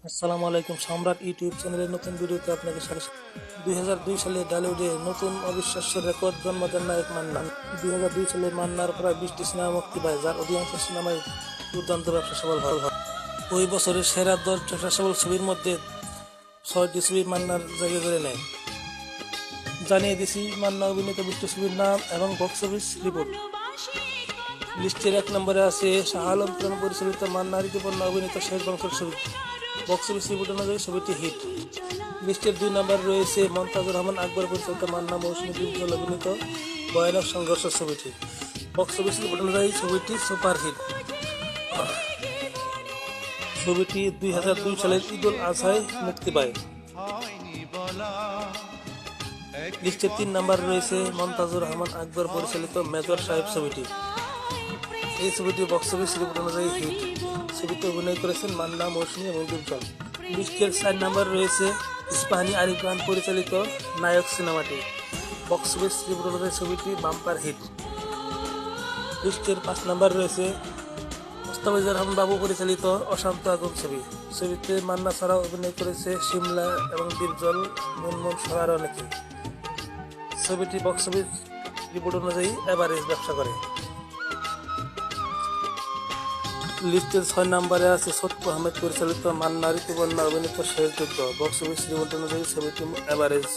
আসসালামু আলাইকুম। সম্রাট ইউটিউব চ্যানেলের নতুন ভিডিওতে আপনাকে স্বাগত। 2002 সালে ঢালিউডে নতুন অবিশ্বাস্য রেকর্ড জন্ম দেন নায়ক মান্না। 2002 সালে মান্নার প্রায় 20টি সিনেমা মুক্তি পায়, যার অধিকাংশ সিনেমাই দুর্দান্ত ব্যবসা সফল হয়। ওই বছরের সেরা 10 ব্যবসা সফল ছবির মধ্যে 6টি ছবি মান্নার জায়গা করে নেয়। জানিয়ে দিছি মান্না অভিনীত 20টি ছবির নাম এবং বক্স অফিস রিপোর্ট। লিস্টের 1 নম্বরে আছে শাহ আলম খান পরিচালিত মান্না ঋতুপর্ণা অভিনীত শেষ বংশের ছবি। বক্স অফিস রিপোর্ট অনুযায়ী ছবিটি হিট। লিস্টের 2 নম্বরে রয়েছে মনতাজুর রহমান আকবর পরিচালিত মান্না মৌসুমী ডিপজল অভিনীত ভয়ানক সংঘর্ষ ছবিটি। বক্স অফিস রিপোর্ট অনুযায়ী ছবিটি সুপার হিট। ছবিটি 2002 সালের ঈদুল আজহায় মুক্তি পায়। লিস্টের 3 নম্বরে রয়েছে মনতাজুর রহমান আকবর পরিচালিত মেজর সাহেব ছবিটি। এই ছবিটি বক্স অফিস রিপোর্ট অনুযায়ী হিট। ছবিতে অভিনয় করেছেন মান্না, মৌসুমী এবং ডিপজল। লিস্টের 4 নম্বরে রয়েছে ইস্পাহানি আরিফ খান পরিচালিত নায়ক সিনেমাটি। বক্স অফিস রিপোর্ট অনুযায়ী ছবিটি বাম্পার হিট। লিস্টের 5 নম্বরে রয়েছে মোস্তাফিজুর রহমান বাবু পরিচালিত অশান্ত আগুন ছবি। ছবিতে মান্না ছাড়াও অভিনয় করেছে শিমলা এবং ডিপজল, মুনমুন সহ আরও অনেকে। ছবিটি বক্স অফিস রিপোর্ট অনুযায়ী এভারেজ ব্যবসা করে। লিস্টের 6 নম্বরে আছে সত্য আহমেদ পরিচালিত মান্না ঋতুপর্ণা অভিনীত শেষ যুদ্ধ। বক্স অফিস রিপোর্ট অনুযায়ী ছবিটি এভারেজ।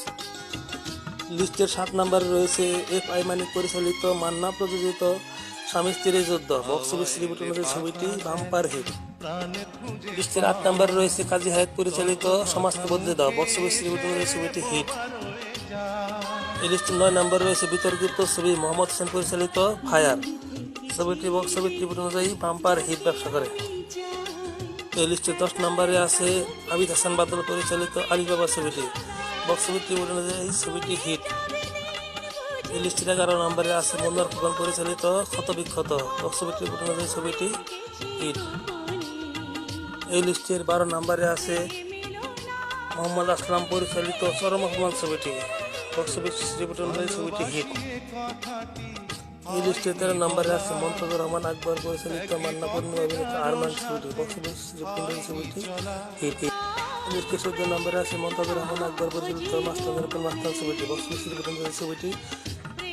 লিস্টের 7 নম্বরে রয়েছে এফ.আই. মানিক পরিচালিত মান্না প্রযোজিত স্বামী স্ত্রীর যুদ্ধ। বক্স অফিস রিপোর্ট অনুযায়ী ছবিটি বাম্পার হিট। লিস্টের 8 নম্বরে রয়েছে কাজী হায়াত পরিচালিত সমাজকে বদলে দাও। বক্স অফিস রিপোর্ট অনুযায়ী ছবিটি হিট। এই লিস্টের 9 নম্বরে রয়েছে বিতর্কিত ছবি মোহাম্মদ হোসেন পরিচালিত ফায়ার। ছবিটি বক্স অফিস রিপোর্ট অনুযায়ী বাম্পার হিট ব্যবসা করে। এই লিস্টে 10 নম্বরে আছে আবিদ হাসান বাদল পরিচালিত আলিবাবা ছবিটি। বক্স অফিস রিপোর্ট অনুযায়ী ছবিটি হিট। এই লিস্টের 11 নম্বরে আছে মনোয়ার খোকন পরিচালিত ক্ষতবিক্ষত। বক্স অফিস রিপোর্ট অনুযায়ী ছবিটি হিট। এই লিস্টের 12 নম্বরে আছে মোহাম্মদ আসলাম পরিচালিত চরম অপমান ছবিটি। বক্স অফিস রিপোর্ট অনুযায়ী ছবিটি হিট। এই লিস্টে 13 নম্বরে আছে মনতাজুর রহমান আকবর পরিচালিত মান্না পূর্ণিমা অভিনীত আরমান ছবিটি। বক্স অফিস রিপোর্ট অনুযায়ী ছবিটি হিট। এই লিস্টে 14 নম্বরে আছে মনতাজুর রহমান আকবর পরিচালিত মাস্তানের উপর মাস্তান ছবিটি। বক্স অফিস রিপোর্ট অনুযায়ী ছবিটি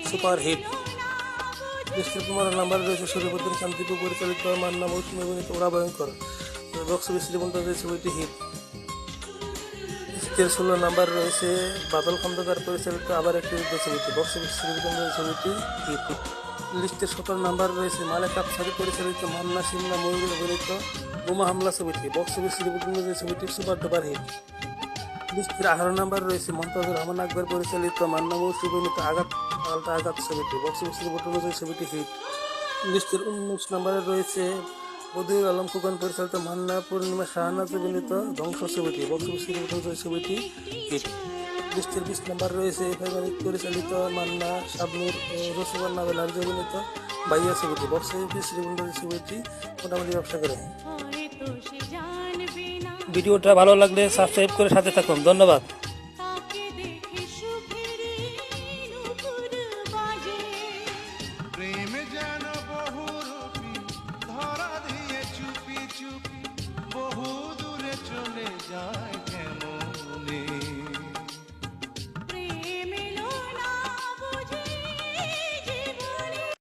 সুপার হিট। লিস্টের 15 নম্বরে রয়েছে শরীফুদ্দিন শান্তিপু পরিচালিত মান্না মৌসুমী অভিনীত ওরা ভয়ঙ্কর। বক্স অফিস রিপোর্ট অনুযায়ী ছবিটি হিট। লিস্টের 16 নম্বর রয়েছে বাদল খন্দকার পরিচালিত আবার একটি যুদ্ধ ছবিটি। বক্স অফিস রিপোর্ট অনুযায়ী ছবিটি হিট। লিস্টের 17 নম্বর রয়েছে মালেক আফসারি পরিচালিত মান্না শিমলা ময়ূর অভিনীত বোমা হামলা ছবিটি। বক্স অফিস রিপোর্ট অনুযায়ী ছবিটি সুপার ডুপার হিট। লিস্টের 18 নম্বর রয়েছে মনতাজুর রহমান আকবর পরিচালিত মান্না মৌসুমী অভিনীত আঘাত পাল্টা আঘাত ছবিটি। বক্স অফিস রিপোর্ট অনুযায়ী ছবিটি হিট। লিস্টের 19 নম্বরে রয়েছে বদিউল আলম খোকন পরিচালিত মান্না পূর্ণিমা শাহনাজ অভিনীত ধ্বংস ছবিটি। বক্স অফিস রিপোর্ট অনুযায়ী ছবিটি হিট। লিস্টের 20 নম্বর রয়েছে এফ.আই. মানিক পরিচালিত মান্না শাবনূর রসুবান্না বেনার্জি অভিনীত ভাইয়া ছবিটি। বক্স অফিস রিপোর্ট অনুযায়ী ছবিটি মোটামুটি ব্যবসা করে। ভিডিওটা ভালো লাগলে সাবস্ক্রাইব করে সাথে থাকুন। ধন্যবাদ।